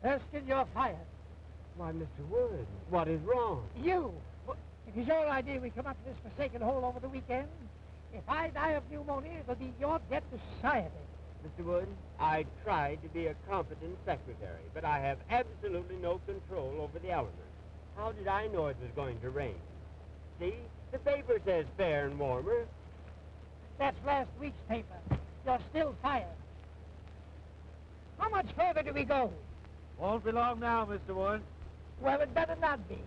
Erskine, you're fired. Why, Mr. Wood, what is wrong? You! It is your idea we come up to this forsaken hole over the weekend. If I die of pneumonia, it'll be your debt to society. Mr. Wood, I tried to be a competent secretary, but I have absolutely no control over the elements. How did I know it was going to rain? See, the paper says fair and warmer. That's last week's paper. You're still fired. How much further do we go? Won't be long now, Mr. Wood. Well, it better not be.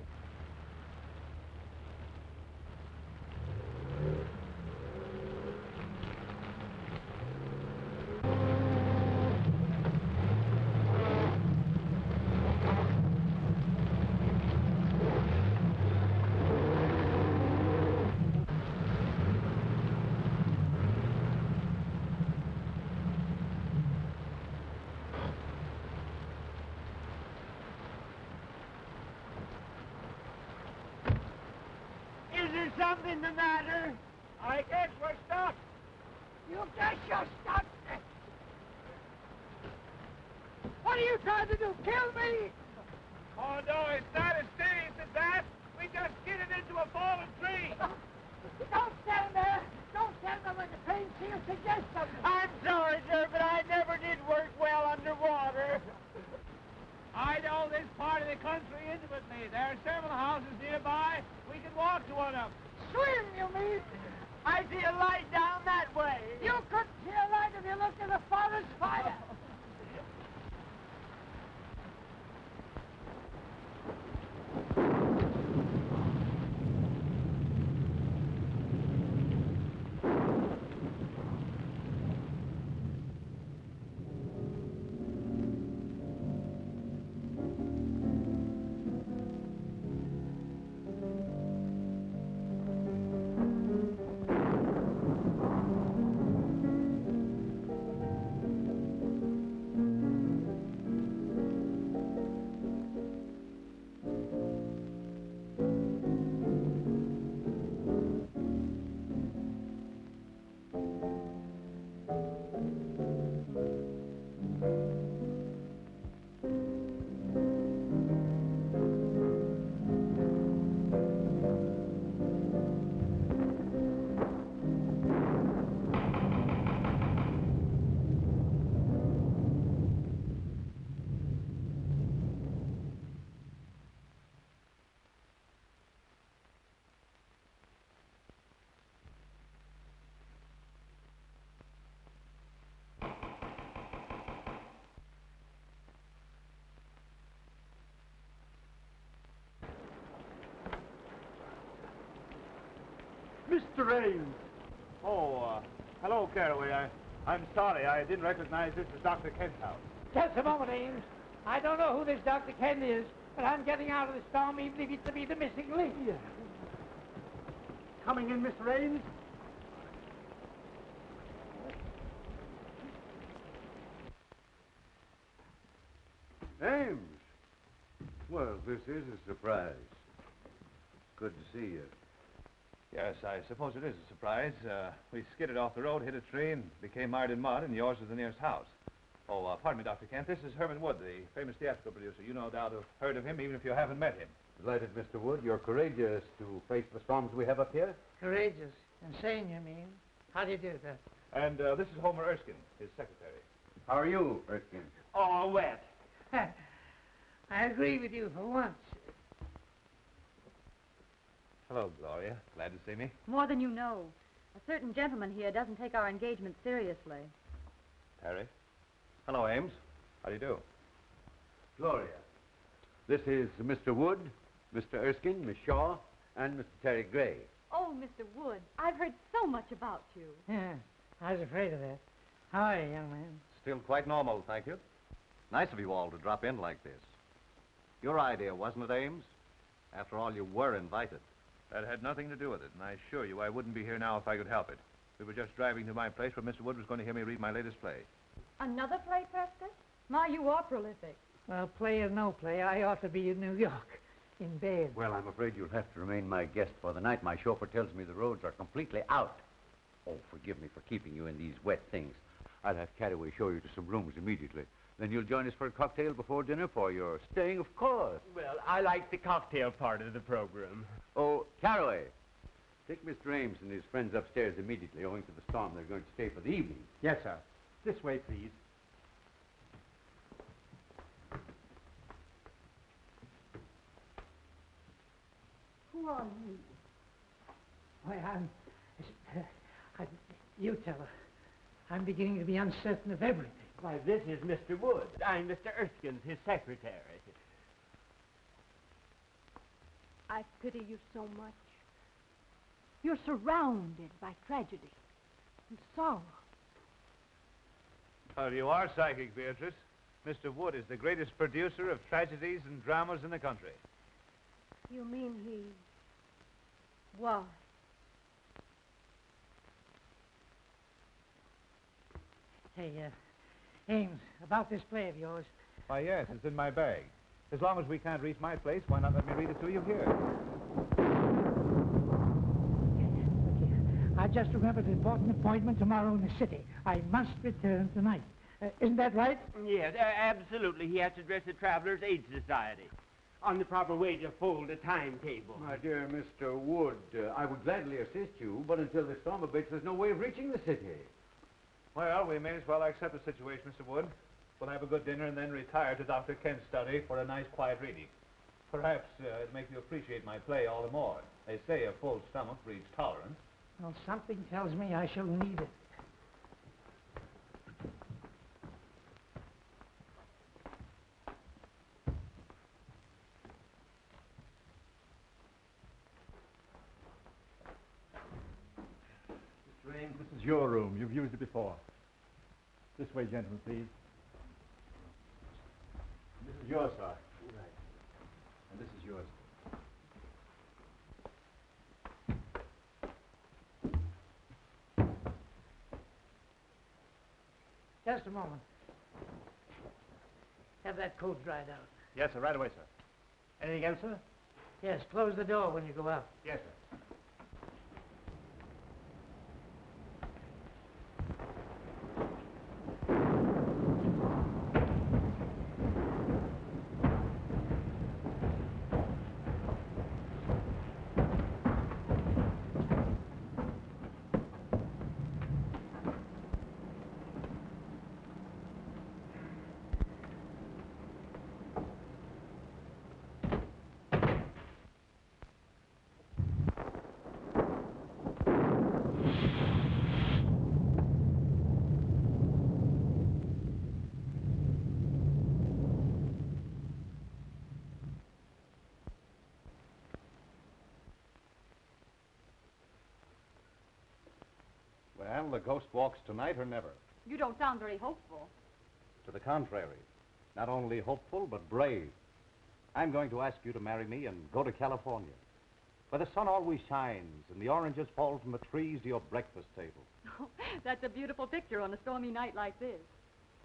Something the matter? I guess we're stuck. You guess you're stuck. What are you trying to do? Kill me? Oh, no, it's not as serious as that. We just skidded into a fallen tree. Don't stand there. Don't stand there like a trained seal. Suggest something. I'm sorry, sir, but I never did work well underwater. I know this part of the country intimately. There are several houses nearby. We can walk to one of them. Swim, you mean? I see a light down that way. You couldn't see a light if you looked at the forest fire. Mr. Ames! Oh, hello, Caraway. I'm sorry. I didn't recognize this as Dr. Kent's house. Just a moment, Ames. I don't know who this Dr. Kent is, but I'm getting out of the storm even if it's to be the missing link. Yeah. Coming in, Mr. Ames? Ames! Well, this is a surprise. Good to see you. Yes, I suppose it is a surprise. We skidded off the road, hit a tree, and became mired in mud, and yours is the nearest house. Oh, pardon me, Dr. Kent. This is Herman Wood, the famous theatrical producer. You no doubt have heard of him, even if you haven't met him. Delighted, Mr. Wood. You're courageous to face the storms we have up here. Courageous. Insane, you mean? How do you do that? And this is Homer Erskine, his secretary. How are you, Erskine? All wet. I agree with you for once. Hello, Gloria. Glad to see me. More than you know. A certain gentleman here doesn't take our engagement seriously. Harry. Hello, Ames. How do you do? Gloria. This is Mr. Wood, Mr. Erskine, Miss Shaw, and Mr. Terry Gray. Oh, Mr. Wood, I've heard so much about you. Yeah, I was afraid of that. How are you, young man? Still quite normal, thank you. Nice of you all to drop in like this. Your idea, wasn't it, Ames? After all, you were invited. That had nothing to do with it, and I assure you I wouldn't be here now if I could help it. We were just driving to my place where Mr. Wood was going to hear me read my latest play. Another play, Preston? My, you are prolific. Well, play or no play, I ought to be in New York, in bed. Well, I'm afraid you'll have to remain my guest for the night. My chauffeur tells me the roads are completely out. Oh, forgive me for keeping you in these wet things. I'll have Caraway show you to some rooms immediately. Then you'll join us for a cocktail before dinner for your staying, of course. Well, I like the cocktail part of the program. Oh, Caraway, take Mr. Ames and his friends upstairs immediately. Owing to the storm, they're going to stay for the evening. Yes, sir. This way, please. Who are you? Why, you tell her. I'm beginning to be uncertain of everything. Why, this is Mr. Wood. I'm Mr. Erskine, his secretary. I pity you so much. You're surrounded by tragedy and sorrow. Well, you are psychic, Beatrice. Mr. Wood is the greatest producer of tragedies and dramas in the country. You mean he was? Hey, Ames, about this play of yours. Why, yes, it's in my bag. As long as we can't reach my place, why not let me read it to you here? Look here. I just remembered an important appointment tomorrow in the city. I must return tonight. Isn't that right? Yes, absolutely. He has to address the Travelers' Aid Society on the proper way to fold a timetable. My dear Mr. Wood, I would gladly assist you, but until the storm abates, there's no way of reaching the city. Well, we may as well accept the situation, Mr. Wood. We'll have a good dinner and then retire to Dr. Kent's study for a nice, quiet reading. Perhaps it'll make you appreciate my play all the more. They say a full stomach breeds tolerance. Well, something tells me I shall need it. Mr. Ames, this is your room. You've used it before. This way, gentlemen, please. This is yours, sir. Right. And this is yours. Just a moment. Have that coat dried out. Yes, sir. Right away, sir. Anything else, sir? Yes, close the door when you go out. Yes, sir. Well, the ghost walks tonight or never. You don't sound very hopeful. To the contrary. Not only hopeful, but brave. I'm going to ask you to marry me and go to California, where the sun always shines and the oranges fall from the trees to your breakfast table. That's a beautiful picture on a stormy night like this.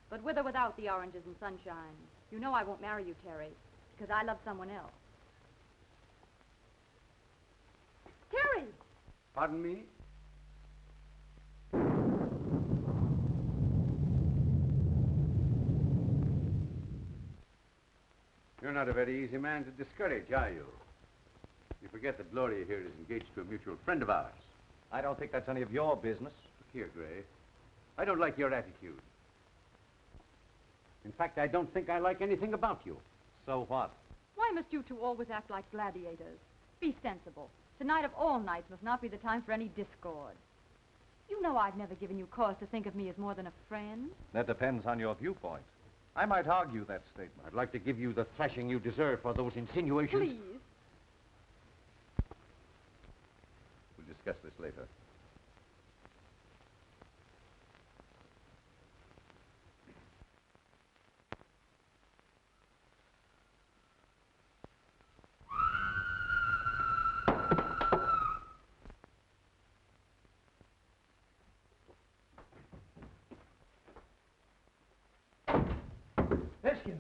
But with or without the oranges and sunshine, you know I won't marry you, Terry, because I love someone else. Terry! Pardon me? You're not a very easy man to discourage, are you? You forget that Gloria here is engaged to a mutual friend of ours. I don't think that's any of your business. Look here, Gray. I don't like your attitude. In fact, I don't think I like anything about you. So what? Why must you two always act like gladiators? Be sensible. Tonight of all nights must not be the time for any discord. You know I've never given you cause to think of me as more than a friend. That depends on your viewpoint. I might argue that statement. I'd like to give you the thrashing you deserve for those insinuations. Please. We'll discuss this later. Erskine.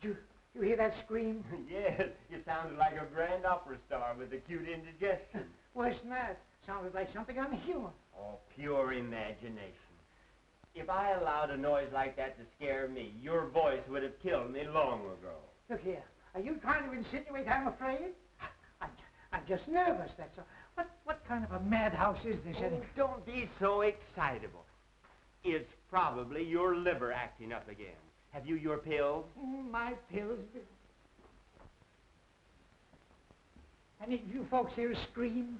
Did you hear that scream? Yes, you sounded like a grand opera star with acute indigestion. Worse than that. Sounded like something on the humor. Oh, pure imagination. If I allowed a noise like that to scare me, your voice would have killed me long ago. Look here. Are you trying to insinuate I'm afraid? I'm just nervous, that's all. What kind of a madhouse is this Oh, anyway? don't be so excitable. It's probably your liver acting up again. Have you your pills? My pills. Any of you folks here scream?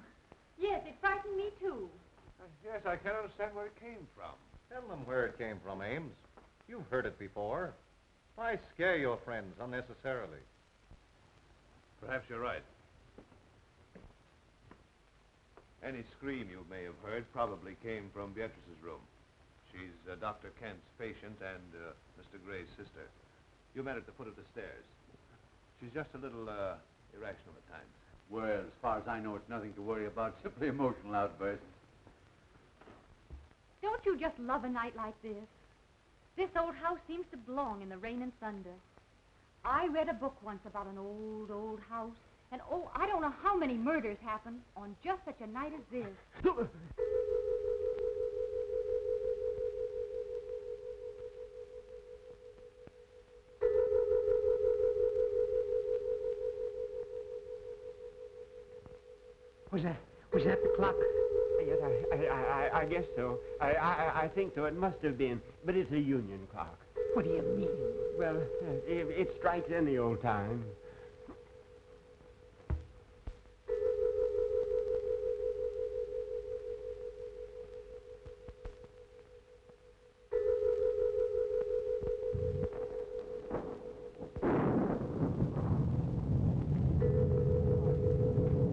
Yes, it frightened me too. Yes, I can't understand where it came from. Tell them where it came from, Ames. You've heard it before. Why scare your friends unnecessarily? Perhaps you're right. Any scream you may have heard probably came from Beatrice's room. She's Dr. Kent's patient and Mr. Gray's sister. You met at the foot of the stairs. She's just a little irrational at times. Well, as far as I know, it's nothing to worry about. Simply emotional outbursts. Don't you just love a night like this? This old house seems to belong in the rain and thunder. I read a book once about an old, old house, and oh, I don't know how many murders happened on just such a night as this. Was that the clock? Yes, I guess so. I think so. It must have been. But it's a union clock. What do you mean? Well, it strikes any old time.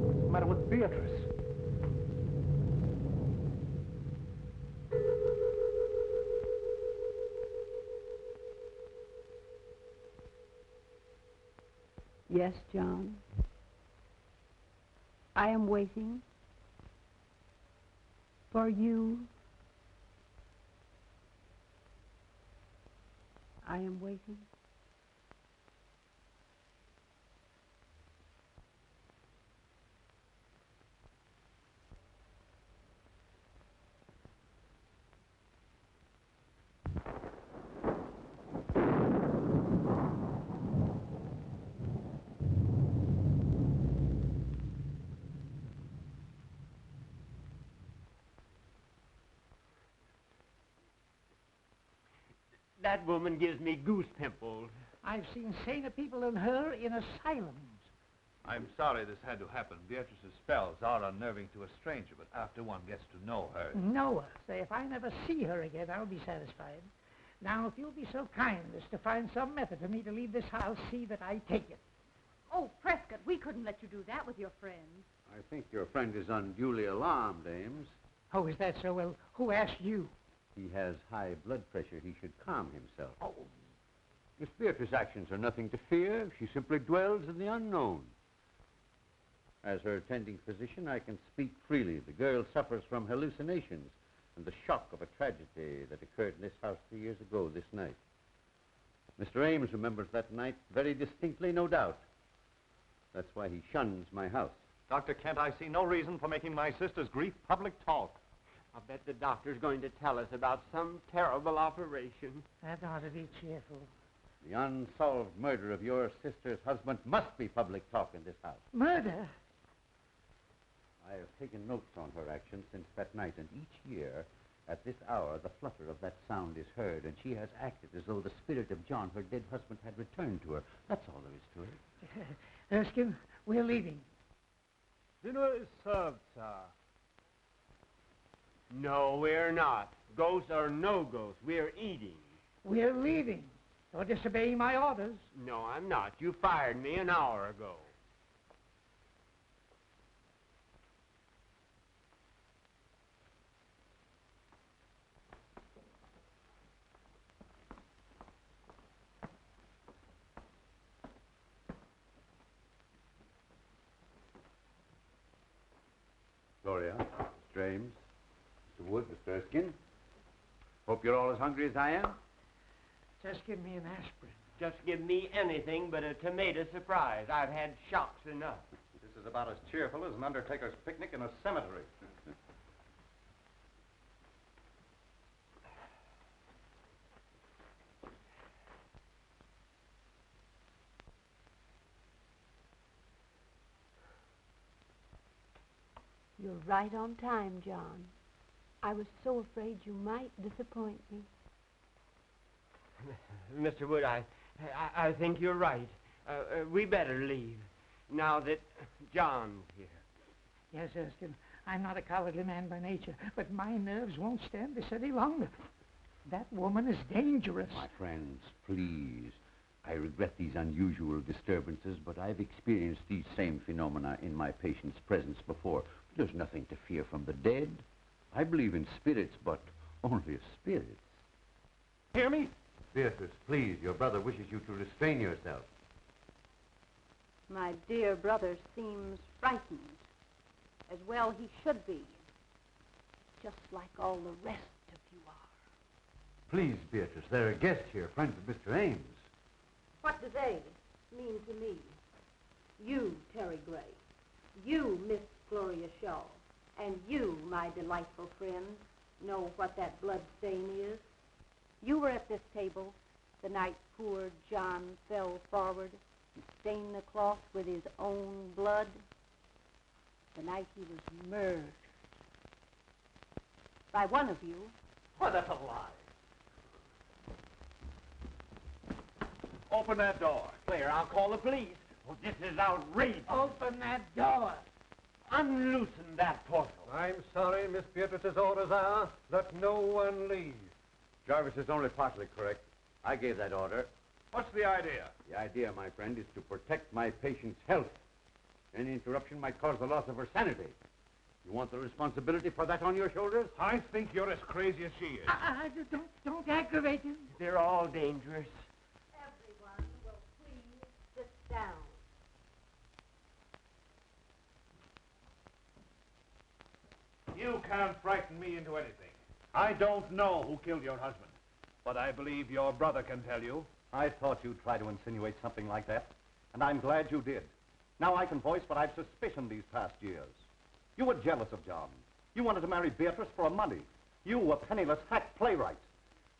What's the matter with Beatrice? Yes, John. I am waiting for you. I am waiting. That woman gives me goose pimples. I've seen saner people than her in asylums. I'm sorry this had to happen. Beatrice's spells are unnerving to a stranger, but after one gets to know her... Know her. Say, if I never see her again, I'll be satisfied. Now, if you'll be so kind as to find some method for me to leave this house, see that I take it. Oh, Prescott, we couldn't let you do that with your friends. I think your friend is unduly alarmed, Ames. Oh, is that so? Well, who asked you? He has high blood pressure. He should calm himself. Oh. Miss Beatrice's actions are nothing to fear. She simply dwells in the unknown. As her attending physician, I can speak freely. The girl suffers from hallucinations and the shock of a tragedy that occurred in this house 3 years ago this night. Mr. Ames remembers that night very distinctly, no doubt. That's why he shuns my house. Dr. Kent, I see no reason for making my sister's grief public talk. I'll bet the doctor's going to tell us about some terrible operation. That ought to be cheerful. The unsolved murder of your sister's husband must be public talk in this house. Murder? I have taken notes on her actions since that night, and each year, at this hour, the flutter of that sound is heard, and she has acted as though the spirit of John, her dead husband, had returned to her. That's all there is to it. Erskine, we're leaving. Dinner is served, sir. No, we're not. Ghosts or no ghosts, we're eating. We're leaving. You're disobeying my orders. No, I'm not. You fired me an hour ago. Gloria, Mr. Ames, Mr. Wood, Mr. Erskine. Hope you're all as hungry as I am. Just give me an aspirin. Just give me anything but a tomato surprise. I've had shocks enough. This is is about as cheerful as an undertaker's picnic in a cemetery. You're right on time, John. I was so afraid you might disappoint me. Mr. Wood, I think you're right. We better leave, now that John's here. Yes, Erskine, I'm not a cowardly man by nature, but my nerves won't stand this any longer. That woman is dangerous. My friends, please. I regret these unusual disturbances, but I've experienced these same phenomena in my patient's presence before. There's nothing to fear from the dead. I believe in spirits, but only spirits. Hear me? Beatrice, please, your brother wishes you to restrain yourself. My dear brother seems frightened. As well he should be. Just like all the rest of you are. Please, Beatrice, there are guests here, friends of Mr. Ames. What do they mean to me? You, Terry Gray. You, Miss Gloria Shaw. And you, my delightful friend, know what that blood stain is. You were at this table the night poor John fell forward and stained the cloth with his own blood. The night he was murdered. By one of you. Why, that's a lie. Open that door. Claire, I'll call the police. Oh, this is outrageous. Open that door. Unloosen that portal. I'm sorry, Miss Beatrice's orders are that no one leave. Jarvis is only partly correct. I gave that order. What's the idea? The idea, my friend, is to protect my patient's health. Any interruption might cause the loss of her sanity. You want the responsibility for that on your shoulders? I think you're as crazy as she is. Don't aggravate him. They're all dangerous. Everyone will please sit down. You can't frighten me into anything. I don't know who killed your husband, but I believe your brother can tell you. I thought you'd try to insinuate something like that, and I'm glad you did. Now I can voice what I've suspicioned these past years. You were jealous of John. You wanted to marry Beatrice for money. You, a penniless hack playwright.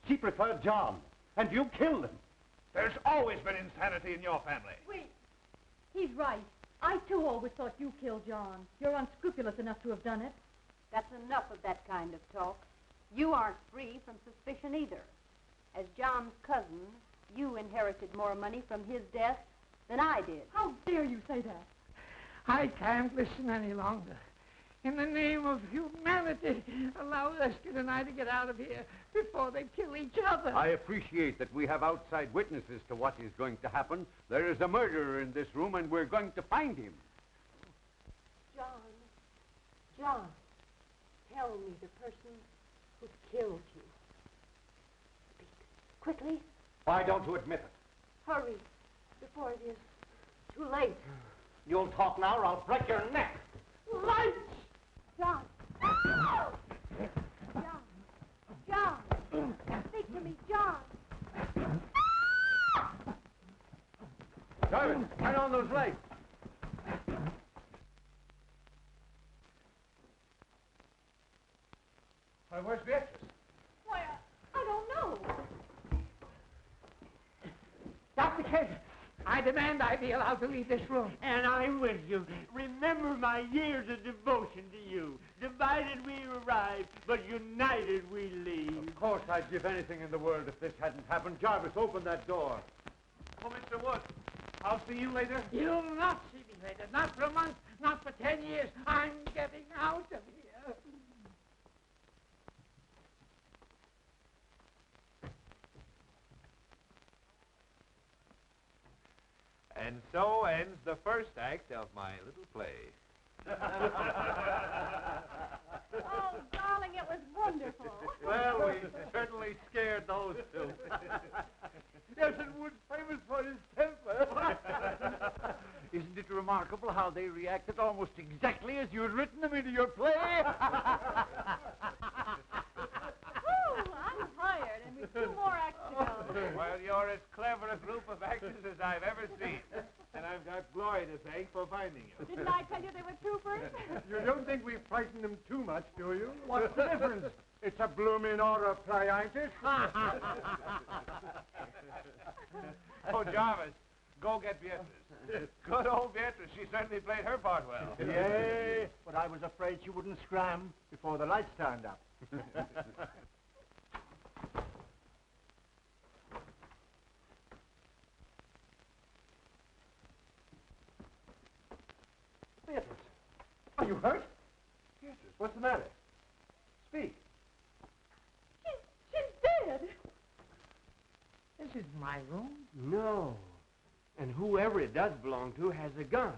She preferred John, and you killed him. There's always been insanity in your family. Wait. He's right. I, too, always thought you killed John. You're unscrupulous enough to have done it. That's enough of that kind of talk. You aren't free from suspicion either. As John's cousin, you inherited more money from his death than I did. How dare you say that? I can't listen any longer. In the name of humanity, allow Erskine and I to get out of here before they kill each other. I appreciate that we have outside witnesses to what is going to happen. There is a murderer in this room, and we're going to find him. John, tell me the person who killed you. Speak quickly. Why don't you admit it? Hurry, before it is too late. You'll talk now or I'll break your neck. Lights! John! John! Speak to me, John! Jarvis, turn on those lights. Where's Beatrice? Why, I don't know. Dr. Kent, I demand I be allowed to leave this room. And I'm with you. Remember my years of devotion to you. Divided we arrive, but united we leave. Of course, I'd give anything in the world if this hadn't happened. Jarvis, open that door. Oh, Mr. Wood, I'll see you later. You'll not see me later. Not for a month, not for 10 years. I'm getting out of here. And so ends the first act of my little play. Oh, darling, it was wonderful. Well, we certainly scared those two. Nelson Wood's famous for his temper. Isn't it remarkable how they reacted almost exactly as you had written them into your play? Oh, I'm tired, and we've 2 more acts to go. Well, you're as clever a group of actors as I've ever seen. And And I've got Glory to thank for finding you. Didn't I tell you they were troopers? You don't think we frighten them too much, do you? What's the difference? It's a blooming order play, ain't it? Oh, Jarvis, go get Beatrice. Good old Beatrice. She certainly played her part well. Yay, but I was afraid she wouldn't scram before the lights turned up. Beatrice, are you hurt? Beatrice, what's the matter? Speak. She's dead. This isn't my room. No. And whoever it does belong to has a gun.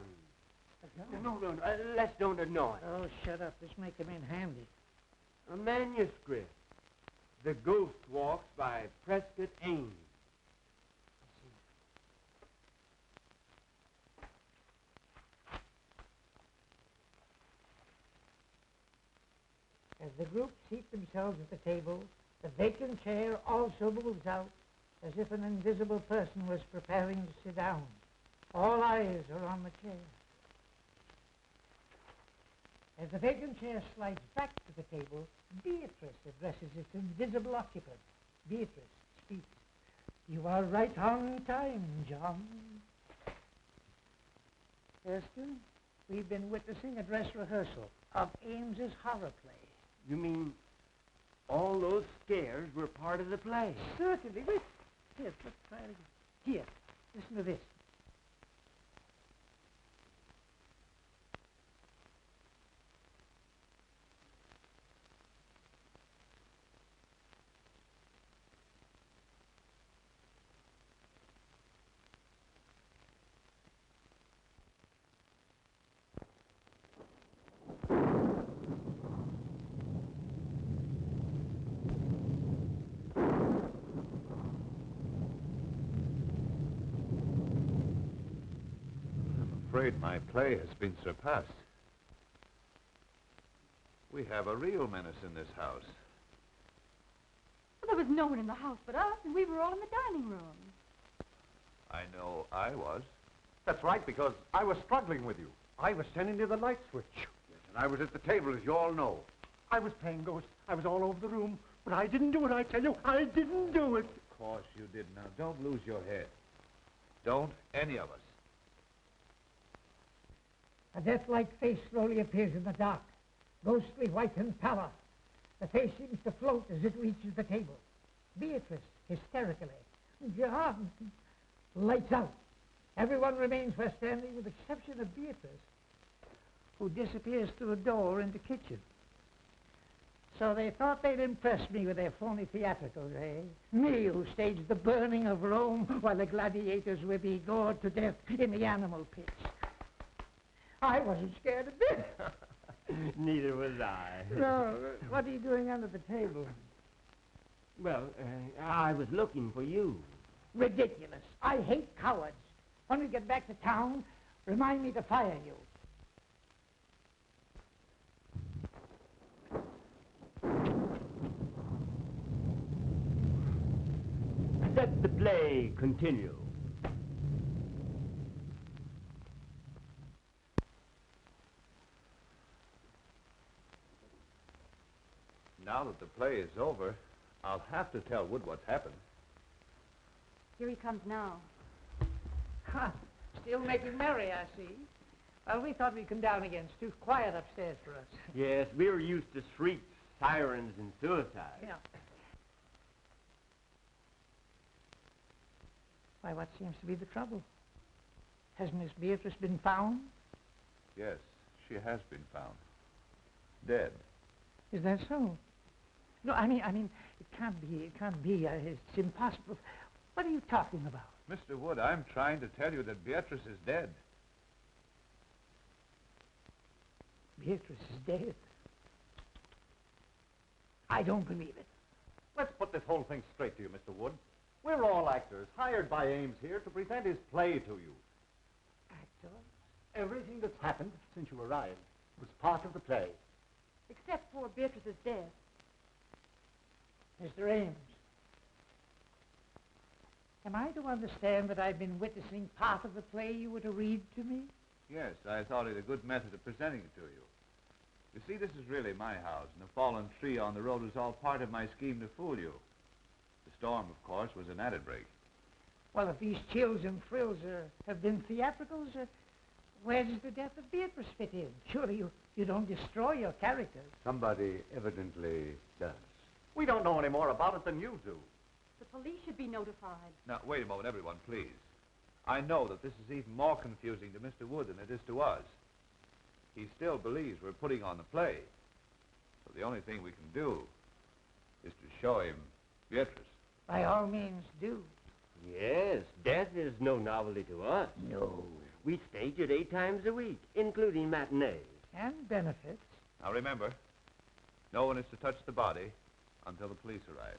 A gun? No. Let's don't annoy. Oh, shut up. This may come in handy. A manuscript. The Ghost Walks by Prescott Ames. As the group seat themselves at the table, the vacant chair also moves out, as if an invisible person was preparing to sit down. All eyes are on the chair. As the vacant chair slides back to the table, Beatrice addresses its invisible occupant. Beatrice speaks. You are right on time, John. Thurston, we've been witnessing a dress rehearsal of Ames's horror play. You mean all those scares were part of the play? Certainly. Wait. Here, let's try it again. Here, listen to this. I'm afraid my play has been surpassed. We have a real menace in this house. Well, there was no one in the house but us, and we were all in the dining room. I know I was. That's right, because I was struggling with you. I was sending you the light switch. Yes, and I was at the table, as you all know. I was playing ghost. I was all over the room. But I didn't do it, I tell you. I didn't do it. Of course you did. Now, don't lose your head. Don't any of us. A death-like face slowly appears in the dark, ghostly white and pallor. The face seems to float as it reaches the table. Beatrice, hysterically. John! Lights out. Everyone remains where standing with the exception of Beatrice, who disappears through a door in the kitchen. So they thought they'd impress me with their phony theatricals, eh? Me, who staged the burning of Rome while the gladiators were being gored to death in the animal pits. I wasn't scared a bit. Neither was I. No, what are you doing under the table? Well, I was looking for you. Ridiculous. I hate cowards. When we get back to town, remind me to fire you. Let the play continue. Now that the play is over, I'll have to tell Wood what's happened. Here he comes now. Ha! Still making merry, I see. Well, we thought we'd come down again. It's too quiet upstairs for us. Yes, we're used to shrieks, sirens, and suicide. Yeah. Why, what seems to be the trouble? Has Miss Beatrice been found? Yes, she has been found. Dead. Is that so? No, I mean, it can't be. It's impossible. What are you talking about? Mr. Wood, I'm trying to tell you that Beatrice is dead. Beatrice is dead. I don't believe it. Let's put this whole thing straight to you, Mr. Wood. We're all actors, hired by Ames here to present his play to you. Actors? Everything that's happened since you arrived was part of the play. Except poor Beatrice's death. Mr. Ames. Am I to understand that I've been witnessing part of the play you were to read to me? Yes, I thought it a good method of presenting it to you. You see, this is really my house, and the fallen tree on the road was all part of my scheme to fool you. The storm, of course, was an added break. Well, if these chills and thrills have been theatricals, where does the death of Beatrice fit in? Surely you don't destroy your characters. Somebody evidently does. We don't know any more about it than you do. The police should be notified. Now, wait a moment, everyone, please. I know that this is even more confusing to Mr. Wood than it is to us. He still believes we're putting on the play. So the only thing we can do is to show him Beatrice. By all means, do. Yes, death is no novelty to us. No. We stage it 8 times a week, including matinees. And benefits. Now, remember, no one is to touch the body until the police arrive.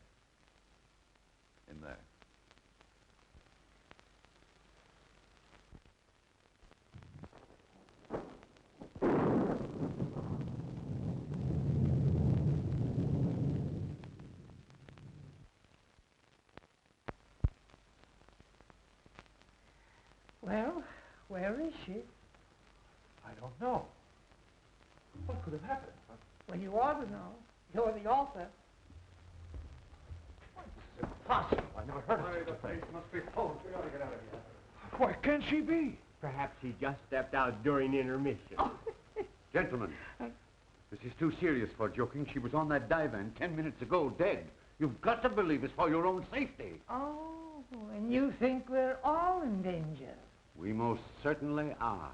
In there. Well, where is she? I don't know. What could have happened? Well, you ought to know. You're the author. Impossible. I never heard of it. The place must be full. We ought to get out of here. Where can she be? Perhaps he just stepped out during intermission. Gentlemen, this is too serious for joking. She was on that divan 10 minutes ago, dead. You've got to believe it's for your own safety. Oh, and you think we're all in danger? We most certainly are.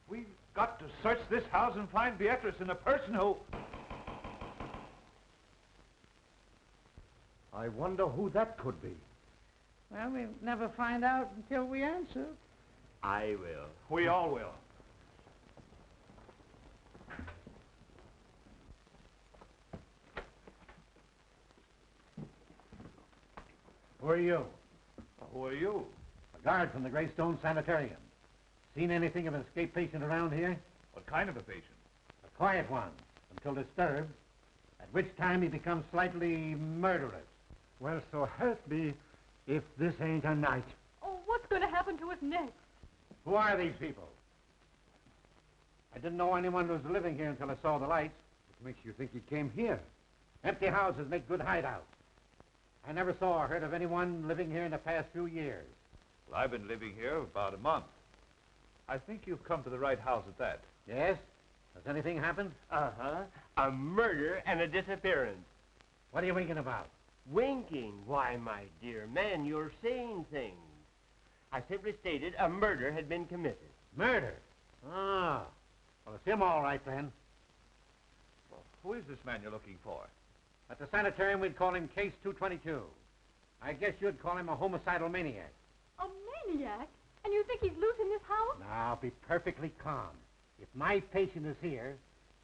We've got to search this house and find Beatrice and the person who... I wonder who that could be. Well, we'll never find out until we answer. I will. We all will. Who are you? Who are you? A guard from the Greystone Sanitarium. Seen anything of an escaped patient around here? What kind of a patient? A quiet one, until disturbed, at which time he becomes slightly murderous. Well, so help me if this ain't a night. Oh, what's going to happen to us next? Who are these people? I didn't know anyone was living here until I saw the lights. What makes you think he came here? Empty houses make good hideouts. I never saw or heard of anyone living here in the past few years. Well, I've been living here about a month. I think you've come to the right house at that. Yes? Has anything happened? Uh-huh. A murder and a disappearance. What are you winking about? Winking? Why, my dear man, you're saying things. I simply stated a murder had been committed. Murder? Ah. Well, it's him all right, then. Well, who is this man you're looking for? At the sanitarium, we'd call him Case 222. I guess you'd call him a homicidal maniac. A maniac? And you think he's loose in this house? Now, be perfectly calm. If my patient is here,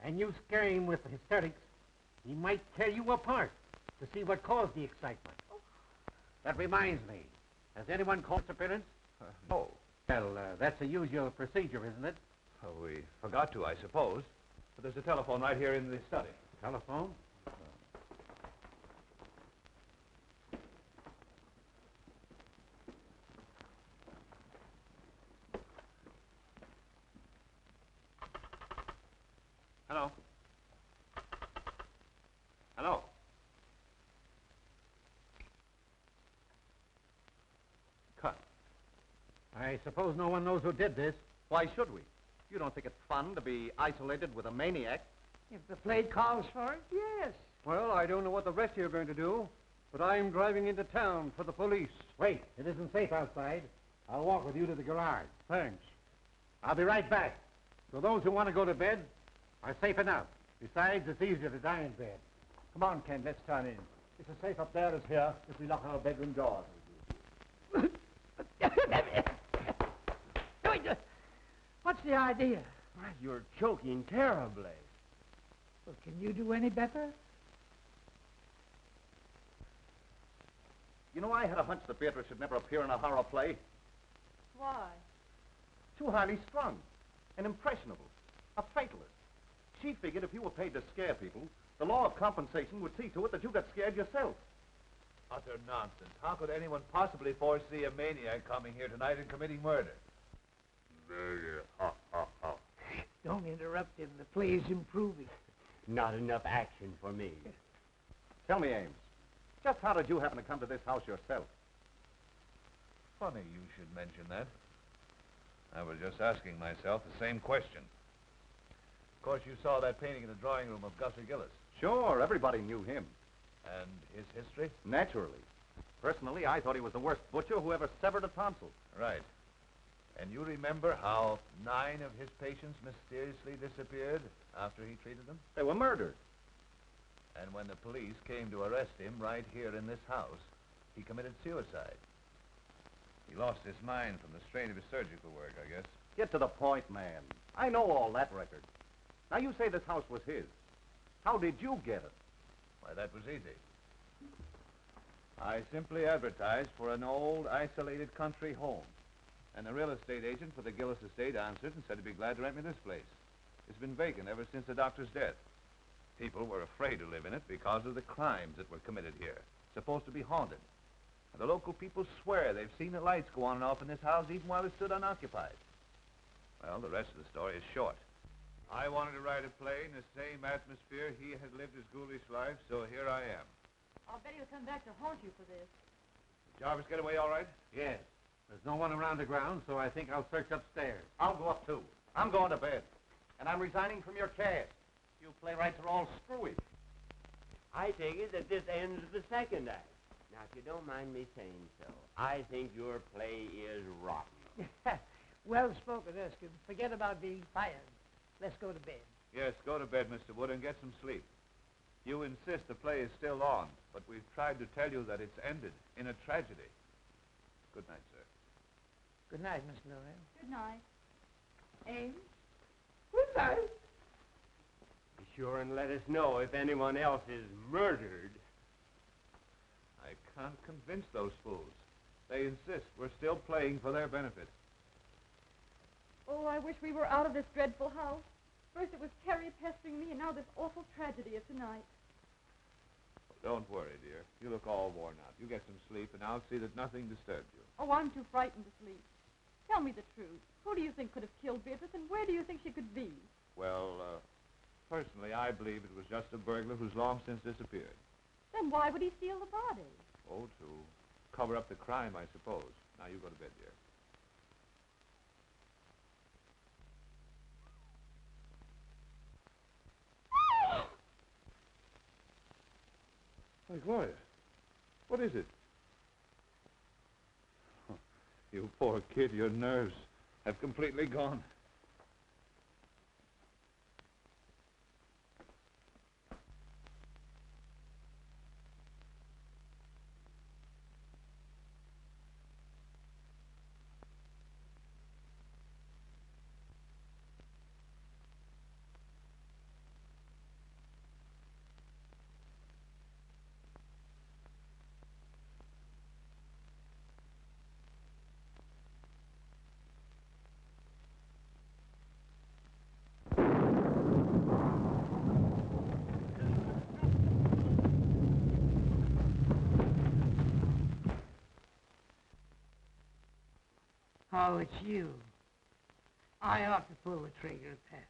and you scare him with hysterics, he might tear you apart to see what caused the excitement. Oh. That reminds me. Has anyone called appearance? No. Well, that's a usual procedure, isn't it? Oh, we forgot to, I suppose. But there's a telephone right here in the study. Telephone? Hello? Hello? Cut. I suppose no one knows who did this. Why should we? You don't think it's fun to be isolated with a maniac? If the play calls for it, yes. Well, I don't know what the rest of you are going to do, but I'm driving into town for the police. Wait, it isn't safe outside. I'll walk with you to the garage. Thanks. I'll be right back. So those who want to go to bed are safe enough. Besides, it's easier to die in bed. Come on, Ken, let's turn in. It's as safe up there as here if we lock our bedroom doors. What's the idea? Why, you're choking terribly. Well, can you do any better? You know, I had a hunch that Beatrice should never appear in a horror play. Why? Too highly strung and impressionable. A fatalist. She figured if you were paid to scare people, the law of compensation would see to it that you got scared yourself. Utter nonsense. How could anyone possibly foresee a maniac coming here tonight and committing murder? Don't interrupt him. The play's improving. Not enough action for me. Tell me, Ames, just how did you happen to come to this house yourself? Funny you should mention that. I was just asking myself the same question. Of course, you saw that painting in the drawing room of Gussie Gillis. Sure, everybody knew him. And his history? Naturally. Personally, I thought he was the worst butcher who ever severed a tonsil. Right. And you remember how 9 of his patients mysteriously disappeared after he treated them? They were murdered. And when the police came to arrest him right here in this house, he committed suicide. He lost his mind from the strain of his surgical work, I guess. Get to the point, man. I know all that record. Now, you say this house was his. How did you get it? Why, that was easy. I simply advertised for an old, isolated country home. And the real estate agent for the Gillis estate answered and said he'd be glad to rent me this place. It's been vacant ever since the doctor's death. People were afraid to live in it because of the crimes that were committed here. It's supposed to be haunted. And the local people swear they've seen the lights go on and off in this house even while it stood unoccupied. Well, the rest of the story is short. I wanted to write a play in the same atmosphere he had lived his ghoulish life, so here I am. I'll bet he'll come back to haunt you for this. Jarvis get away all right? Yes. There's no one around the ground, so I think I'll search upstairs. I'll go up, too. I'm going to bed. And I'm resigning from your cast. You playwrights are all screwy. I take it that this ends the second act. Now, if you don't mind me saying so, I think your play is rotten. Well spoken, Erskine. Forget about being fired. Let's go to bed. Yes, go to bed, Mr. Wood, and get some sleep. You insist the play is still on, but we've tried to tell you that it's ended in a tragedy. Good night, sir. Good night, Miss Gloria. Good night. Ames? Good night. Be sure and let us know if anyone else is murdered. I can't convince those fools. They insist we're still playing for their benefit. Oh, I wish we were out of this dreadful house. First it was Terry pestering me, and now this awful tragedy of tonight. Don't worry, dear. You look all worn out. You get some sleep, and I'll see that nothing disturbs you. Oh, I'm too frightened to sleep. Tell me the truth. Who do you think could have killed Beatrice, and where do you think she could be? Well, personally, I believe it was just a burglar who's long since disappeared. Then why would he steal the body? Oh, to cover up the crime, I suppose. Now, you go to bed, dear. Why, Gloria, what is it? You poor kid, your nerves have completely gone. Oh, it's you. I ought to pull the trigger at that.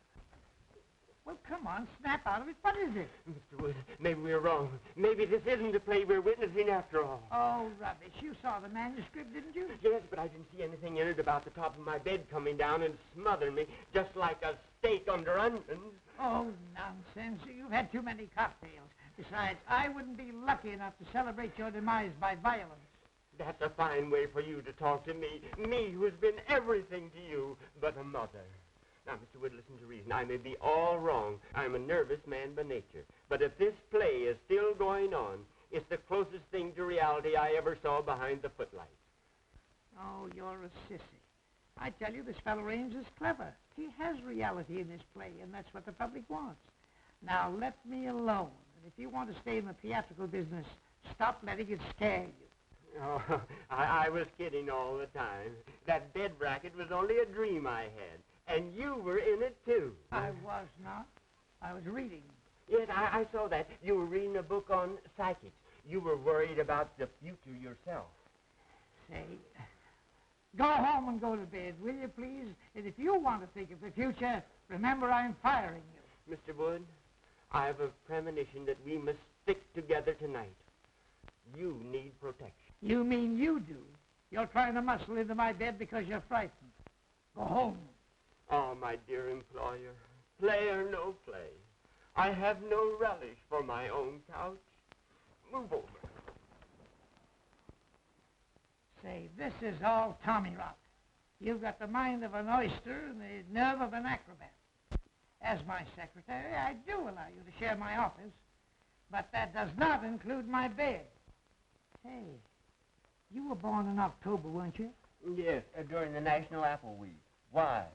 Well, come on, snap out of it. What is it? Mr. Wood, maybe we're wrong. Maybe this isn't the play we're witnessing after all. Oh, rubbish. You saw the manuscript, didn't you? Yes, but I didn't see anything in it about the top of my bed coming down and smothering me, just like a steak under onions. Oh, nonsense. You've had too many cocktails. Besides, I wouldn't be lucky enough to celebrate your demise by violence. That's a fine way for you to talk to me. Me, who's been everything to you but a mother. Now, Mr. Wood, listen to reason. I may be all wrong. I'm a nervous man by nature. But if this play is still going on, it's the closest thing to reality I ever saw behind the footlights. Oh, you're a sissy. I tell you, this fellow Ames is clever. He has reality in this play, and that's what the public wants. Now, let me alone. And if you want to stay in the theatrical business, stop letting it scare you. Oh, I was kidding all the time. That bed bracket was only a dream I had, and you were in it, too. I was not. I was reading. Yes, I saw that. You were reading a book on psychics. You were worried about the future yourself. Say, go home and go to bed, will you, please? And if you want to think of the future, remember I'm firing you. Mr. Wood, I have a premonition that we must stick together tonight. You need protection. You mean you do? You're trying to muscle into my bed because you're frightened. Go home. Oh, my dear employer, play or no play, I have no relish for my own couch. Move over. Say, this is all Tommy rot. You've got the mind of an oyster and the nerve of an acrobat. As my secretary, I do allow you to share my office, but that does not include my bed. Hey, you were born in October, weren't you? Yes, during the National Apple Week. Why?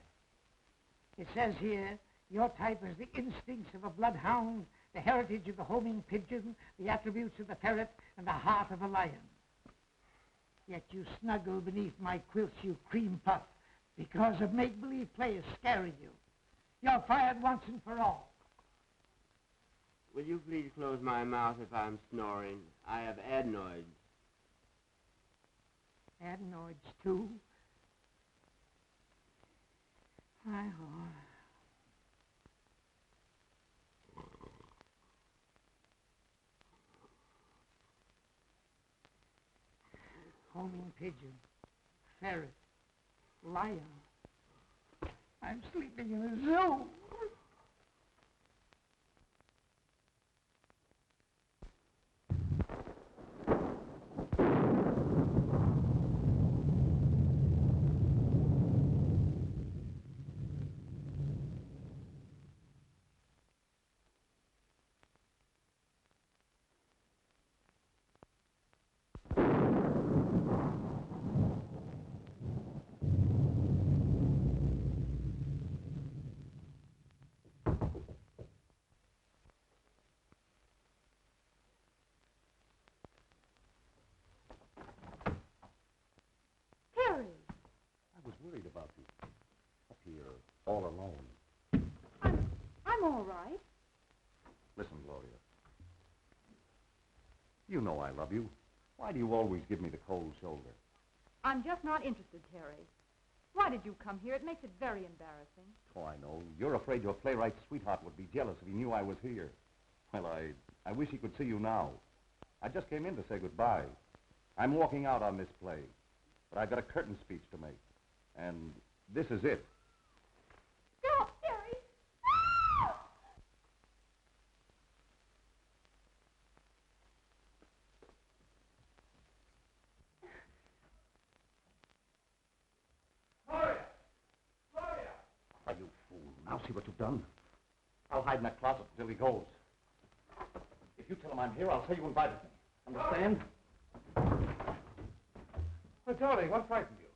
It says here, your type is the instincts of a bloodhound, the heritage of the homing pigeon, the attributes of the ferret, and the heart of a lion. Yet you snuggle beneath my quilts, you cream puff, because of make-believe players scaring you. You're fired once and for all. Will you please close my mouth if I'm snoring? I have adenoids. Adenoids, too? Hi-ho. Homing pigeon, ferret, lion. I'm sleeping in a zoo. I was worried about you. Up here, all alone. I'm all right. Listen, Gloria. You know I love you. Why do you always give me the cold shoulder? I'm just not interested, Terry. Why did you come here? It makes it very embarrassing. Oh, I know. You're afraid your playwright sweetheart would be jealous if he knew I was here. Well, I wish he could see you now. I just came in to say goodbye. I'm walking out on this play, but I've got a curtain speech to make. And this is it. Stop, Terry! Gloria! Gloria! Are you fool? Now see what you've done. I'll hide in that closet until he goes. If you tell him I'm here, I'll say you invited me. Understand? Well, darling, what frightened you?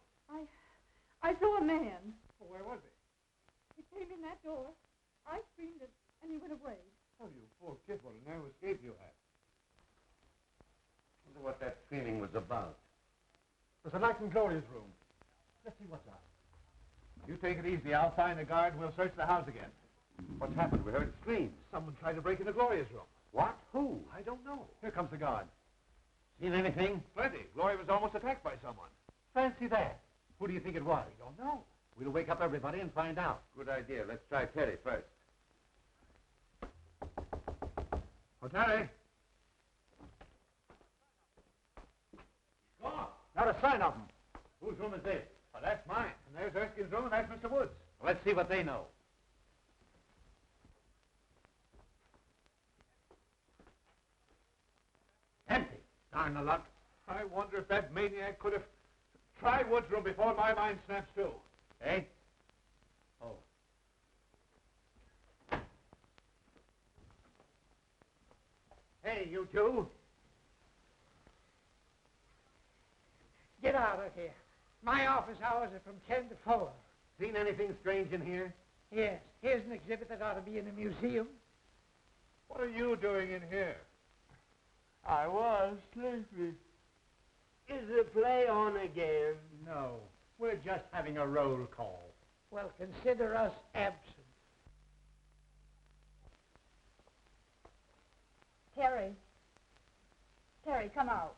I saw a man. Oh, where was he? He came in that door. I screamed and he went away. Oh, you poor kid, what a nervous escape you had. Wonder what that feeling was about. There's a light in Gloria's room. Let's see what's up. You take it easy. I'll find the guard. We'll search the house again. What's happened? We heard screams. Someone tried to break into Gloria's room. What? Who? I don't know. Here comes the guard. Seen anything? Plenty. Gloria was almost attacked by someone. Fancy that. Who do you think it was? We don't know. We'll wake up everybody and find out. Good idea. Let's try Terry first. Oh, Terry. Gone. Not a sign of him. Whose room is this? Oh, that's mine. And there's Erskine's room, and that's Mr. Woods. Well, let's see what they know. Empty. Darn the luck. I wonder if that maniac could have tried Woods' room before my mind snaps to. Eh? Oh. Hey, you two. Get out of here. My office hours are from 10 to 4. Seen anything strange in here? Yes, here's an exhibit that ought to be in a museum. What are you doing in here? I was sleepy. Is the play on again? No, we're just having a roll call. Well, consider us absent. Terry. Terry, come out.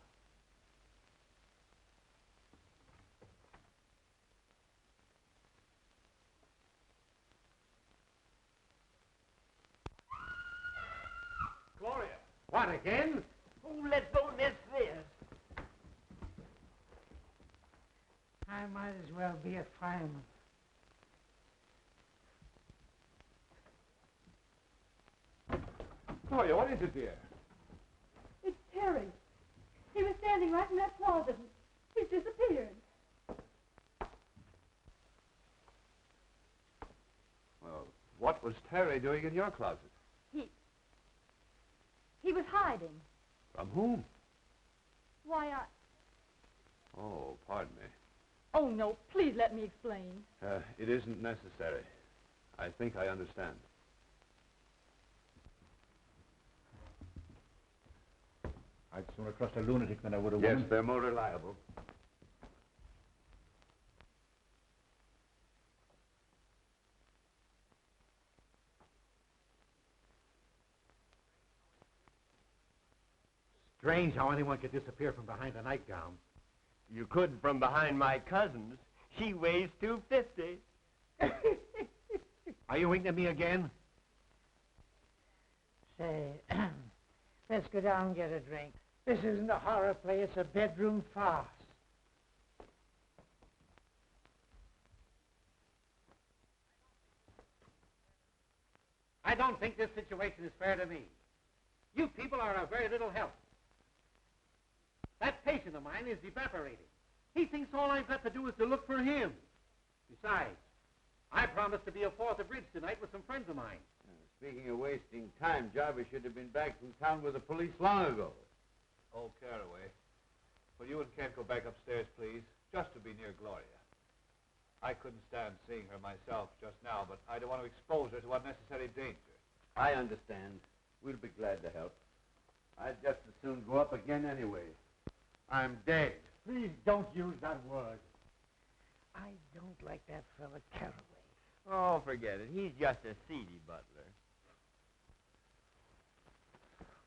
Gloria. What, again? Oh, let's don't miss this. I might as well be a fireman. Gloria, what is it, dear? It's Terry. He was standing right in that closet. He's disappeared. Well, what was Terry doing in your closet? He was hiding. From whom? Why, Oh, pardon me. Oh, no, please let me explain. It isn't necessary. I think I understand. I'd sooner trust a lunatic than I would a Yes, woman. they're more reliable. Strange how anyone could disappear from behind a nightgown. You could from behind my cousin's. She weighs 250. Are you winking at me again? Say, let's go down and get a drink. This isn't a horror play, it's a bedroom farce. I don't think this situation is fair to me. You people are of very little help. That patient of mine is evaporating. He thinks all I've got to do is to look for him. Besides, I promised to be a fourth of bridge tonight with some friends of mine. Speaking of wasting time, Jarvis should have been back from town with the police long ago. Oh, Caraway. Will you and Kent go back upstairs, please? Just to be near Gloria. I couldn't stand seeing her myself just now, but I don't want to expose her to unnecessary danger. I understand. We'll be glad to help. I'd just as soon go up again anyway. I'm dead. Please don't use that word. I don't like that fella Caraway. Oh, forget it. He's just a seedy butler.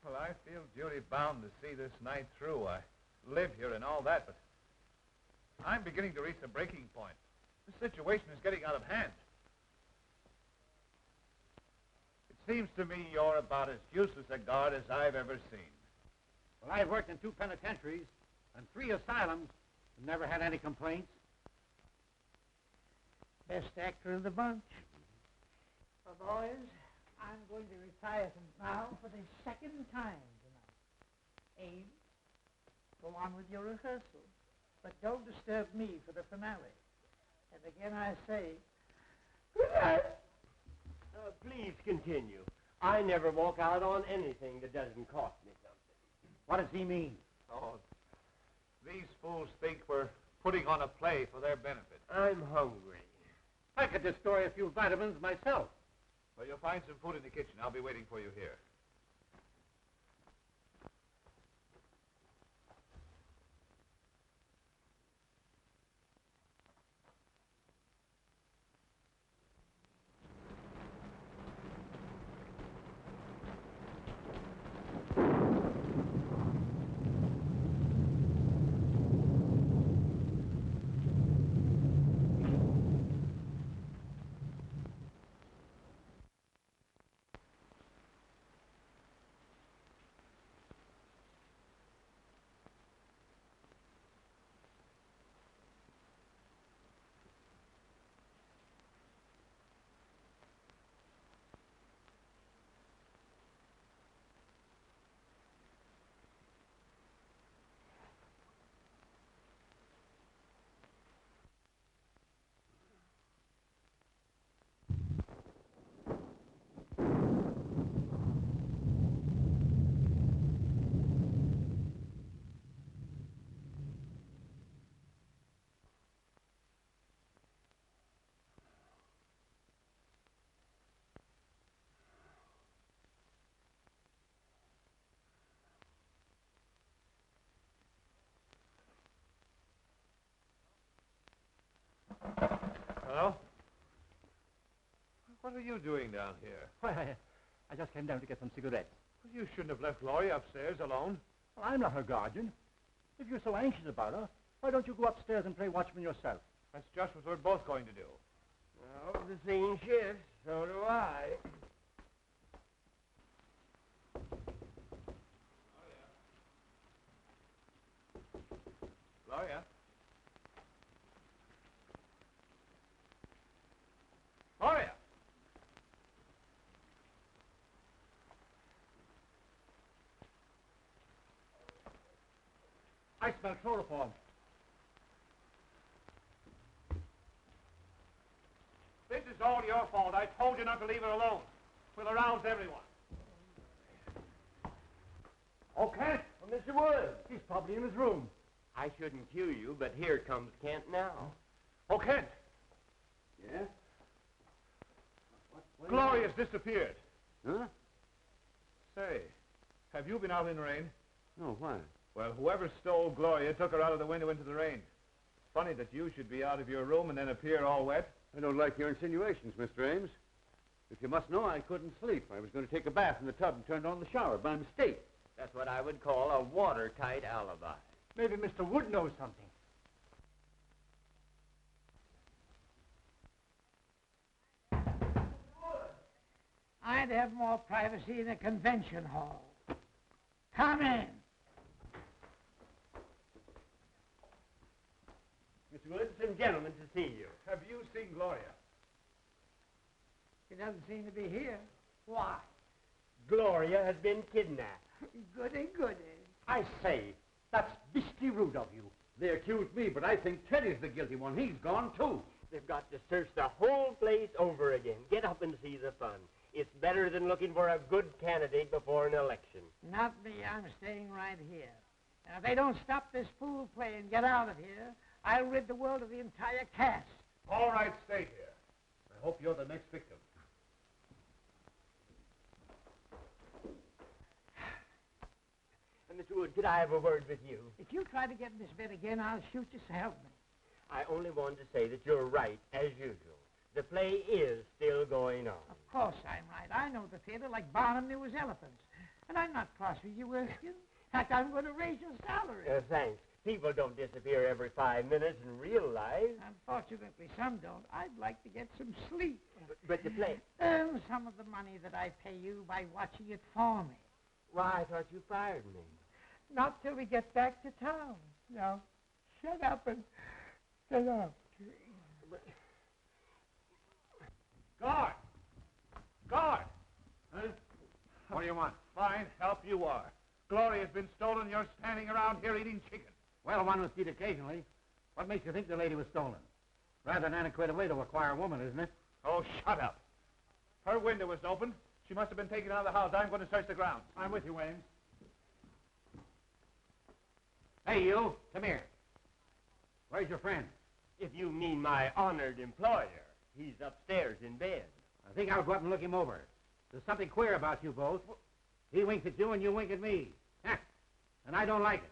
Well, I feel duty-bound to see this night through. I live here and all that, but I'm beginning to reach a breaking point. The situation is getting out of hand. It seems to me you're about as useless a guard as I've ever seen. Well, I've worked in 2 penitentiaries and 3 asylums and never had any complaints. Best actor of the bunch. Well, boys, I'm going to retire from now for the second time tonight. Ames, go on with your rehearsal, but don't disturb me for the finale. And again I say, good night. Please continue. I never walk out on anything that doesn't cost me something. What does he mean? Oh, these fools think we're putting on a play for their benefit. I'm hungry. I could destroy a few vitamins myself. Well, you'll find some food in the kitchen. I'll be waiting for you here. Hello? What are you doing down here? Why, I just came down to get some cigarettes. Well, you shouldn't have left Gloria upstairs alone. Well, I'm not her guardian. If you're so anxious about her, why don't you go upstairs and play watchman yourself? That's just what we're both going to do. Well, the scene shifts. So do I. Gloria? Gloria! I smell chloroform. This is all your fault. I told you not to leave her alone. We'll arouse everyone. Okay. Well, Mr. Woods. He's probably in his room. I shouldn't cue you, but here comes Kent now. Oh, Kent, Yeah? Gloria's disappeared. Huh? Say, have you been out in the rain? No, why? Well, whoever stole Gloria took her out of the window into the rain. Funny that you should be out of your room and then appear all wet. I don't like your insinuations, Mr. Ames. If you must know, I couldn't sleep. I was going to take a bath in the tub and turned on the shower by mistake. That's what I would call a watertight alibi. Maybe Mr. Wood knows something. I'd have more privacy in a convention hall. Come in. Mr. Woods, some gentlemen to see you. Have you seen Gloria? She doesn't seem to be here. Why? Gloria has been kidnapped. Goody, goody. I say, that's beastly rude of you. They accuse me, but I think Teddy's the guilty one. He's gone, too. They've got to search the whole place over again. Get up and see the fun. It's better than looking for a good candidate before an election. Not me. I'm staying right here. Now, if they don't stop this fool play and get out of here, I'll rid the world of the entire cast. All right, stay here. I hope you're the next victim. Mr. Wood, could I have a word with you? If you try to get in this bed again, I'll shoot you, so help me. I only wanted to say that you're right, as usual. The play is still going on. Of course I'm right. I know the theater like Barnum knew his elephants. And I'm not cross with you, Erskine. In fact, I'm going to raise your salary. Thanks. People don't disappear every 5 minutes in real life. Unfortunately, some don't. I'd like to get some sleep. But the play... Earn some of the money that I pay you by watching it for me. Why, I thought you fired me. Not till we get back to town. Now, shut up and get up. Guard! Guard! Huh? What do you want? Fine help you are. Gloria's been stolen. You're standing around here eating chicken. Well, one must eat occasionally. What makes you think the lady was stolen? Rather an antiquated way to acquire a woman, isn't it? Oh, shut up. Her window was open. She must have been taken out of the house. I'm going to search the grounds. I'm with you, Ames. Hey, you. Come here. Where's your friend? If you mean my honored employer, he's upstairs in bed. I think I'll go up and look him over. There's something queer about you both. He winks at you and you wink at me. Ha! And I don't like it.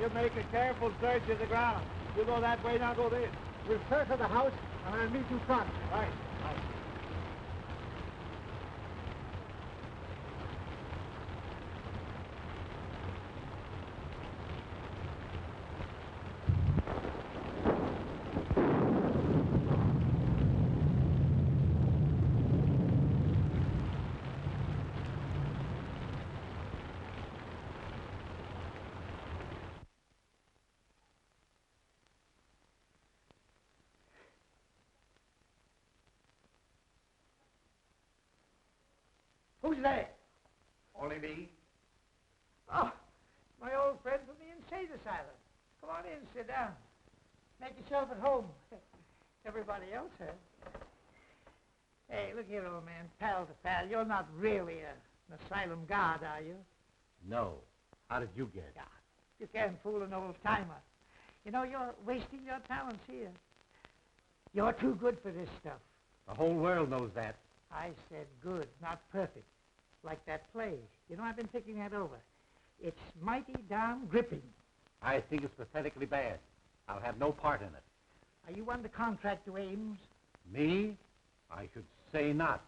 We'll make a careful search of the ground. You go that way, now go this. We'll search the house and I'll meet you front. Right. Who's there? Only me. Oh, my old friend from the insane asylum. Come on in, sit down. Make yourself at home. Everybody else has. Hey, look here, old man, pal to pal. You're not really an asylum guard, are you? No. How did you get? Yeah, you can't fool an old-timer. You know, you're wasting your talents here. You're too good for this stuff. The whole world knows that. I said good, not perfect. like that play. You know, I've been thinking that over. It's mighty darn gripping. I think it's pathetically bad. I'll have no part in it. Are you under contract to Ames? Me? I should say not.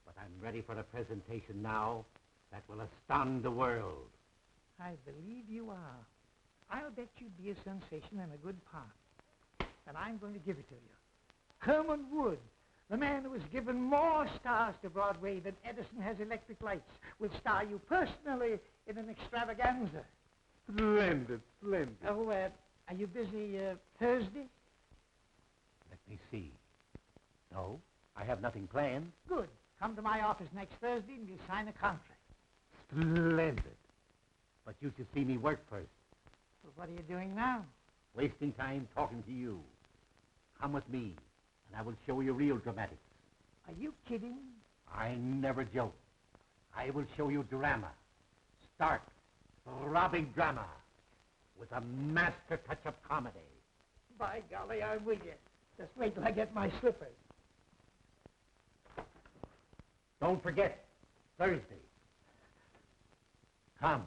But I'm ready for a presentation now that will astound the world. I believe you are. I'll bet you'd be a sensation and a good part. And I'm going to give it to you. Herman Wood, the man who has given more stars to Broadway than Edison has electric lights, will star you personally in an extravaganza. Splendid, splendid. Oh, are you busy Thursday? Let me see. No, I have nothing planned. Good. Come to my office next Thursday and we'll sign a contract. Splendid. But you should see me work first. Well, what are you doing now? Wasting time talking to you. Come with me, and I will show you real dramatics. Are you kidding? I never joke. I will show you drama. Stark, throbbing drama, with a master touch of comedy. By golly, I'm with you. Just wait till I get my slippers. Don't forget, Thursday. Come.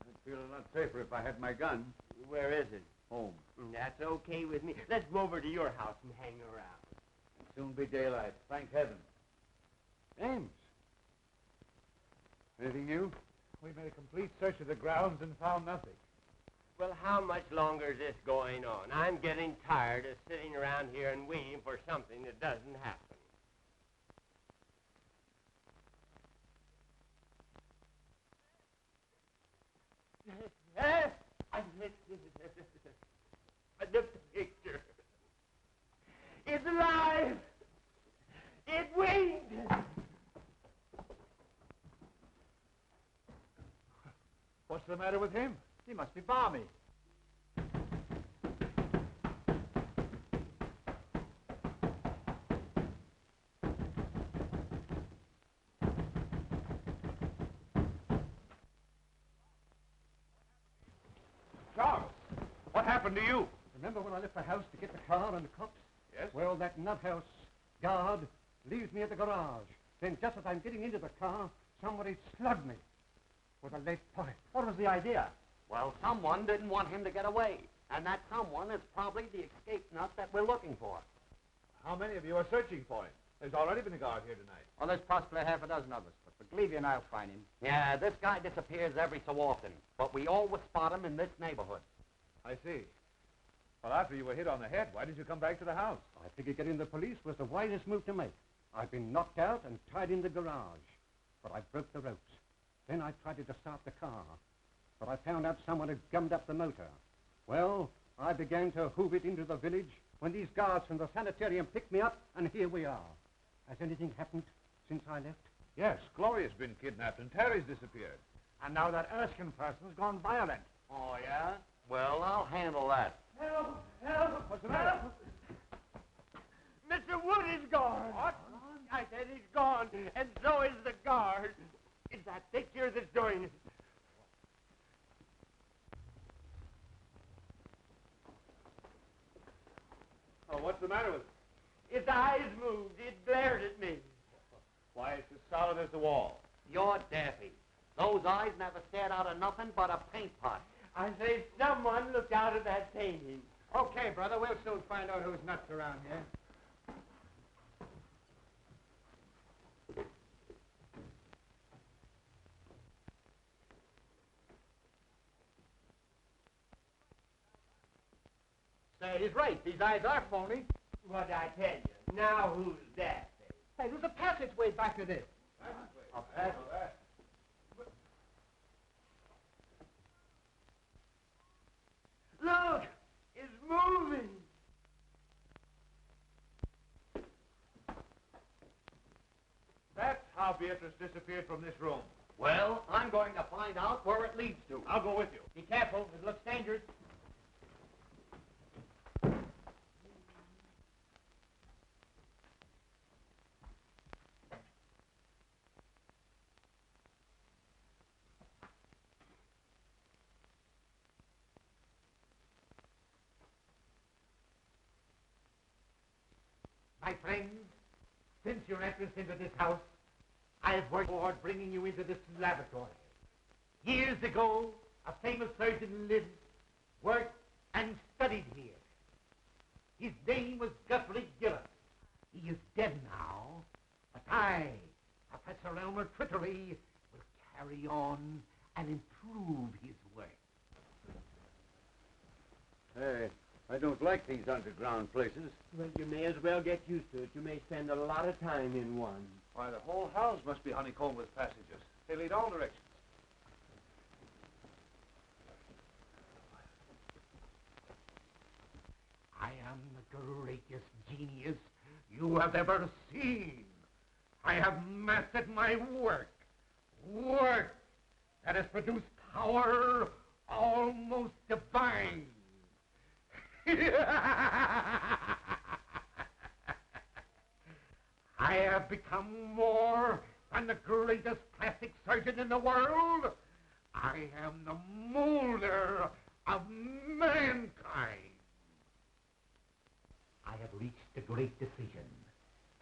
I'd feel a lot safer if I had my gun. Where is it? Home. That's okay with me. Let's go over to your house and hang around. It'll soon be daylight. Thank heaven. Ames, Anything new? we made a complete search of the grounds and found nothing. Well, how much longer is this going on? I'm getting tired of sitting around here and waiting for something that doesn't happen. The picture. It's alive. It winged. What's the matter with him? He must be balmy. Charles, what happened to you? Remember when I left the house to get the car and the cops? Yes? Well, that nut house guard leaves me at the garage. Then just as I'm getting into the car, somebody slugged me with a lead pipe. What was the idea? Well, someone didn't want him to get away. And that someone is probably the escape nut that we're looking for. How many of you are searching for him? There's already been a guard here tonight. Well, there's possibly half a dozen of us, but believe you and I'll find him. Yeah, this guy disappears every so often, but we always spot him in this neighborhood. I see. Well, after you were hit on the head, why did you come back to the house? I figured getting the police was the wisest move to make. I've been knocked out and tied in the garage, but I broke the ropes. Then I tried to start the car, but I found out someone had gummed up the motor. Well, I began to hoof it into the village when these guards from the sanitarium picked me up, and here we are. Has anything happened since I left? Yes, Gloria's been kidnapped and Terry's disappeared. And now that Erskine person's gone violent. Oh, yeah? Well, I'll handle that. Help! Help! What's the matter? Mr. Wood is gone. What? I said he's gone, and so is the guard. It's that picture that's doing it. Oh, what's the matter with it? Its eyes moved. It glared at me. Why, it's as solid as the wall. You're daffy. Those eyes never stared out of nothing but a paint pot. I say someone looked out of that painting. Okay, brother, we'll soon find out who's nuts around here. Say, he's right. These eyes are phony. What'd I tell you? Now who's that? Hey, there's a passageway back to this. A passage? Look! It's moving! That's how Beatrice disappeared from this room. Well, I'm going to find out where it leads to. I'll go with you. Be careful. It looks dangerous. My friends, since your entrance into this house, I have worked toward bringing you into this laboratory. Years ago, a famous surgeon lived, worked, and studied here. His name was Guthrie Gillis. He is dead now, but I, Professor Elmer Trittery, will carry on and improve his work. Hey, I don't like these underground places. Well, you may as well get used to it. You may spend a lot of time in one. Why, the whole house must be honeycombed with passages. They lead all directions. I am the greatest genius you have ever seen. I have mastered my work. Work that has produced power almost divine. I have become more than the greatest plastic surgeon in the world. I am the molder of mankind. I have reached a great decision.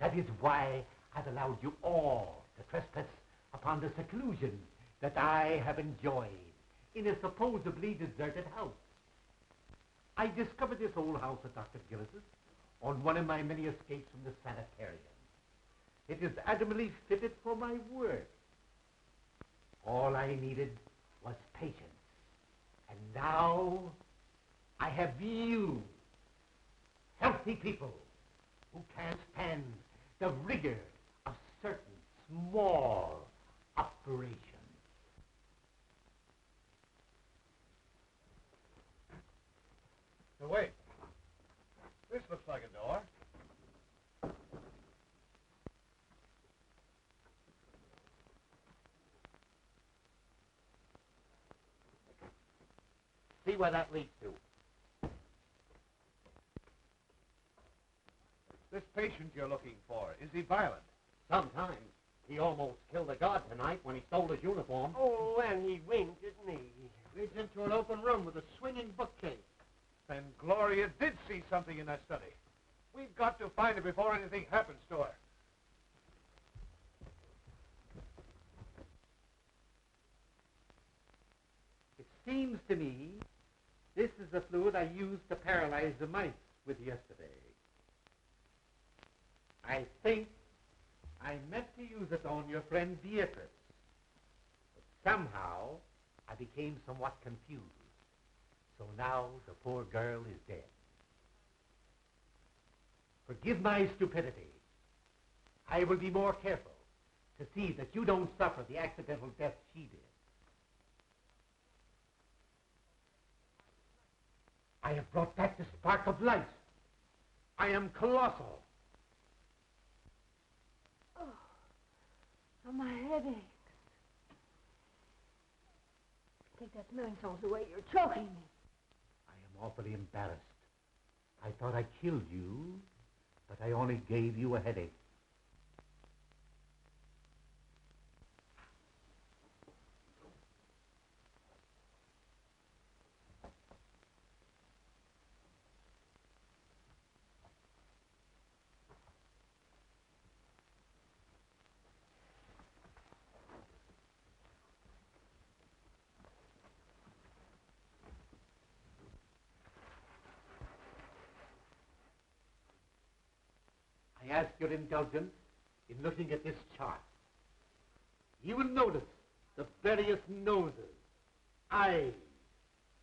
That is why I've allowed you all to trespass upon the seclusion that I have enjoyed in a supposedly deserted house. I discovered this old house at Dr. Gillis's on one of my many escapes from the sanitarium. It is admirably fitted for my work. All I needed was patience. And now I have you, healthy people, who can't stand the rigor of certain small operations. Now, wait. This looks like a door. See where that leads to. This patient you're looking for, is he violent? Sometimes. He almost killed a guard tonight when he stole his uniform. Oh, and he winked at me. Leads into an open room with a swinging bookcase. Then Gloria did see something in that study. We've got to find her before anything happens to her. It seems to me this is the fluid I used to paralyze the mice with yesterday. I think I meant to use it on your friend Beatrice. But somehow I became somewhat confused. So now the poor girl is dead. Forgive my stupidity. I will be more careful to see that you don't suffer the accidental death she did. I have brought back the spark of life. I am colossal. Oh, my head aches. Take that smelling salts away. You're choking me. I am awfully embarrassed. I thought I killed you, but I only gave you a headache. I ask your indulgence in looking at this chart. You will notice the various noses, eyes,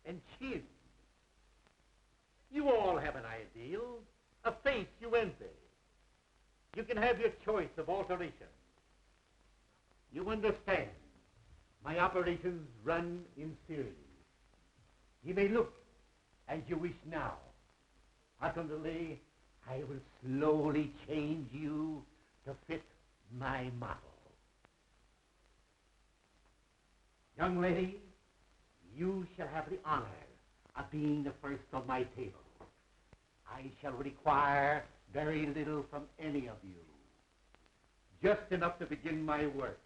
and chins. You all have an ideal, a face you envy. You can have your choice of alterations. You understand, my operations run in series. You may look as you wish now. Utterly, I will slowly change you to fit my model. Young lady, you shall have the honor of being the first on my table. I shall require very little from any of you. Just enough to begin my work.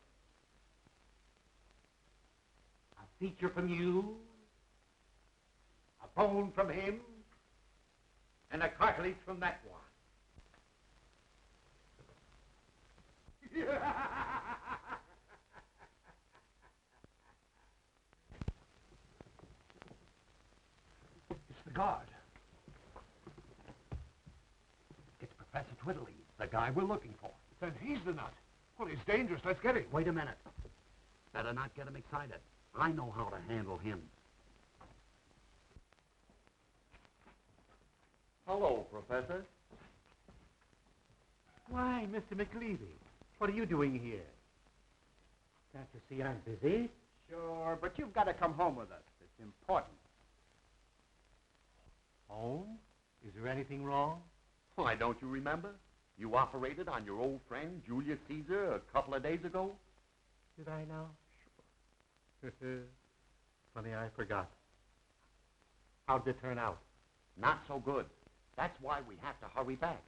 A feature from you, a bone from him, and a cartilage from that one. It's the guard. It's Professor Twiddly, the guy we're looking for. Then he's the nut. Well, he's dangerous. Let's get him. Wait a minute. Better not get him excited. I know how to handle him. Hello, Professor. Why, Mr. McLeavy, what are you doing here? Can't you see I'm busy? Sure, but you've got to come home with us. It's important. Home? Is there anything wrong? Why, don't you remember? You operated on your old friend, Julius Caesar, a couple of days ago. Did I now? Sure. Funny, I forgot. How'd it turn out? Not so good. That's why we have to hurry back.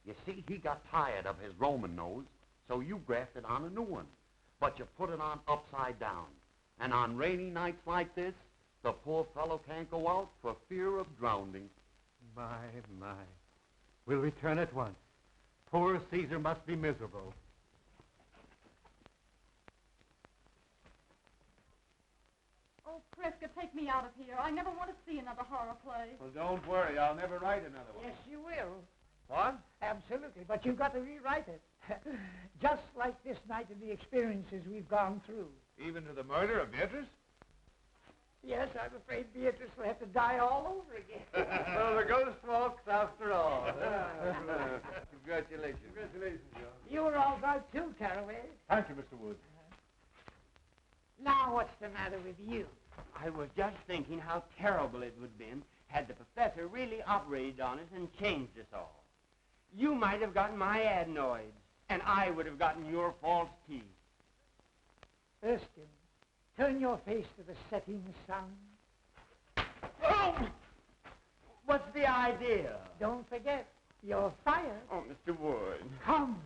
You see, he got tired of his Roman nose, so you grafted on a new one. But you put it on upside down. And on rainy nights like this, the poor fellow can't go out for fear of drowning. My. We'll return at once. Poor Caesar must be miserable. Oh, Prescott, take me out of here. I never want to see another horror play. Well, don't worry. I'll never write another one. Yes, you will. What? Absolutely, but you've got to rewrite it. Just like this night and the experiences we've gone through. Even to the murder of Beatrice? Yes, I'm afraid Beatrice will have to die all over again. So the ghost walks after all. Congratulations. Congratulations, John. You were all right too, Caraway. Thank you, Mr. Wood. Now what's the matter with you? I was just thinking how terrible it would have been had the professor really operated on us and changed us all. You might have gotten my adenoids, and I would have gotten your false teeth. Erskine, turn your face to the setting sun. Oh! What's the idea? Don't forget, you're fired. Oh, Mr. Wood. Come.